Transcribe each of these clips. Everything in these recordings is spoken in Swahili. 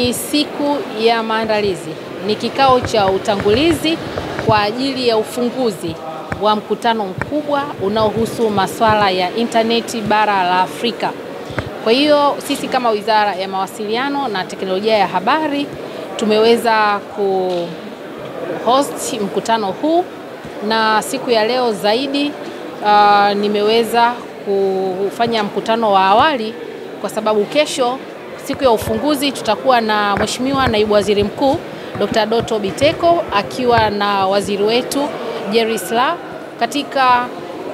ni siku ya maandalizi, ni kikao cha utangulizi kwa ajili ya ufunguzi wa mkutano mkubwa unaohusu masuala ya interneti bara la Afrika. Kwa hiyo sisi kama Wizara ya Mawasiliano na Teknolojia ya Habari tumeweza kuhost mkutano huu, na siku ya leo zaidi nimeweza kufanya mkutano wa awali kwa sababu kesho siku ya ufunguzi tutakuwa na Mheshimiwa Naibu Waziri Mkuu Dr. Doto Biteko akiwa na waziri wetu Jerry Silaa katika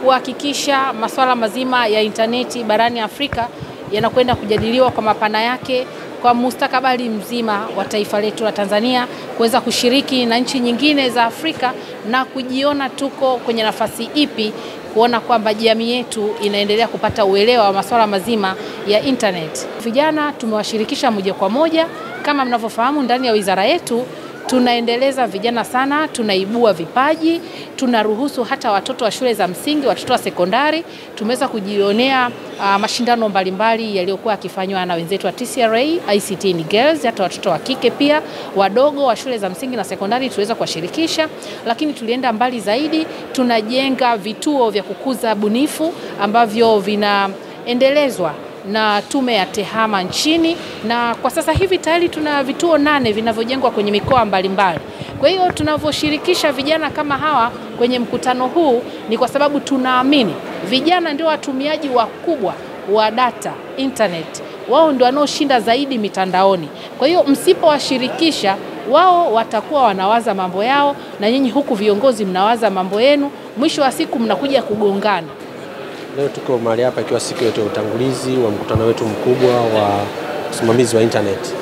kuhakikisha masuala mazima ya interneti barani Afrika yanakwenda kujadiliwa kwa mapana yake kwa mustakabali mzima wa taifa letu la Tanzania, kuweza kushiriki na nchi nyingine za Afrika na kujiona tuko kwenye nafasi ipi kuona kwamba jamii yetu inaendelea kupata uelewa wa masuala mazima ya internet. Vijana tumewashirikisha moja kwa moja. Kama mnavyofahamu, ndani ya wizara yetu tunaendeleza vijana sana, tunaibua vipaji, tunaruhusu hata watoto wa shule za msingi, watoto wa sekondari. Tumeweza kujionea mashindano mbalimbali yaliyokuwa yakifanywa na wenzetu wa TCRA, ICT in Girls, hata watoto wa kike pia wadogo wa shule za msingi na sekondari tuweza kuwashirikisha. Lakini tulienda mbali zaidi, tunajenga vituo vya kukuza bunifu ambavyo vinaendelezwa na Tume ya TEHAMA nchini, na kwa sasa hivi tayari tuna vituo 8 vinavyojengwa kwenye mikoa mbalimbali. Kwa hiyo tunavyoshirikisha vijana kama hawa kwenye mkutano huu ni kwa sababu tunaamini vijana ndio watumiaji wakubwa wa data, internet. Wao ndio wanaoshinda zaidi mitandaoni. Kwa hiyo msipowashirikisha, wao watakuwa wanawaza mambo yao na nyinyi huku viongozi mnawaza mambo yenu, mwisho wa siku mnakuja kugongana. Leo tuko mahali hapa ikiwa siku yetu ya utangulizi wa mkutano wetu mkubwa wa usimamizi wa internet.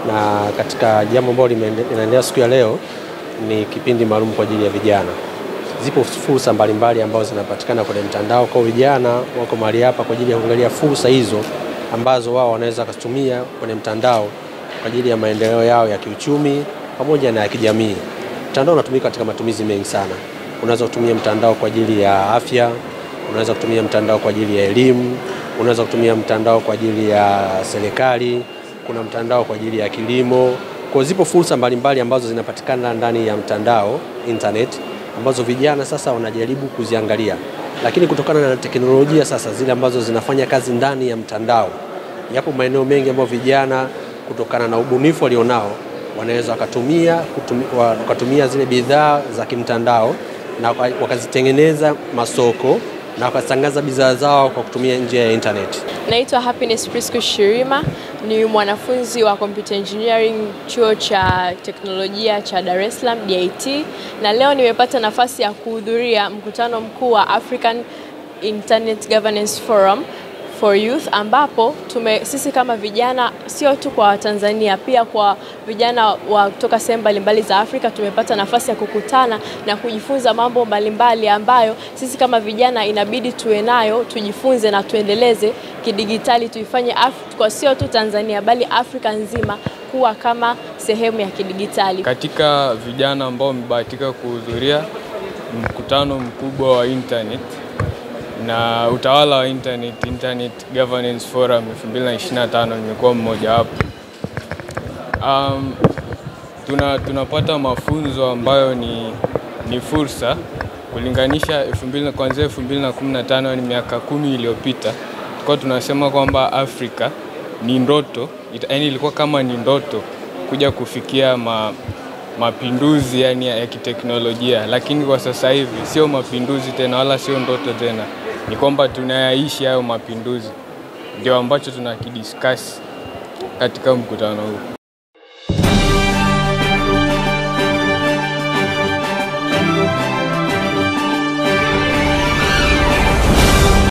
Na katika jambo ambalo linaendelea siku ya leo ni kipindi maalum kwa ajili ya vijana. Zipo fursa mbalimbali ambazo zinapatikana kwenye mtandao, kwa vijana wako mahali hapa kwa ajili ya kuangalia fursa hizo ambazo wao wanaweza kutumia kwenye mtandao kwa ajili ya maendeleo yao ya kiuchumi pamoja na ya kijamii. Mtandao unatumika katika matumizi mengi sana. Unaweza kutumia mtandao kwa ajili ya afya, unaweza kutumia mtandao kwa ajili ya elimu, unaweza kutumia mtandao kwa ajili ya serikali, kuna mtandao kwa ajili ya kilimo. Kwa zipo fursa mbalimbali ambazo zinapatikana ndani ya mtandao internet ambazo vijana sasa wanajaribu kuziangalia. Lakini kutokana na teknolojia sasa zile ambazo zinafanya kazi ndani ya mtandao, yapo maeneo mengi ambayo vijana kutokana na ubunifu walionao wanaweza wakatumia zile bidhaa za kimtandao na wakazitengeneza masoko na wakatangaza bidhaa zao kwa kutumia njia ya internet. Naitwa Happiness Prisco Shirima, ni mwanafunzi wa Computer Engineering chuo cha teknolojia cha Dar es Salaam DIT, na leo nimepata nafasi ya kuhudhuria mkutano mkuu wa African Internet Governance Forum for Youth, ambapo sisi kama vijana, sio tu kwa Tanzania, pia kwa vijana wa kutoka sehemu mbalimbali za Afrika, tumepata nafasi ya kukutana na kujifunza mambo mbalimbali ambayo sisi kama vijana inabidi tuwe nayo, tujifunze na tuendeleze kidigitali, tuifanye kwa sio tu Tanzania bali Afrika nzima kuwa kama sehemu ya kidigitali. Katika vijana ambao wamebahatika kuhudhuria mkutano mkubwa wa internet na utawala wa Internet Governance Forum 2025, nimekuwa mmoja wapo. Tunapata mafunzo ambayo ni fursa kulinganisha kuanzia 2015, ni miaka 10 iliyopita. Tulikuwa tunasema kwamba Afrika ni ndoto, yaani ilikuwa kama ni ndoto kuja kufikia mapinduzi yani ya kiteknolojia, lakini kwa sasa hivi sio mapinduzi tena wala sio ndoto tena, ni kwamba tunayaishi hayo mapinduzi. Ndio ambacho tunakidiscuss katika mkutano huu.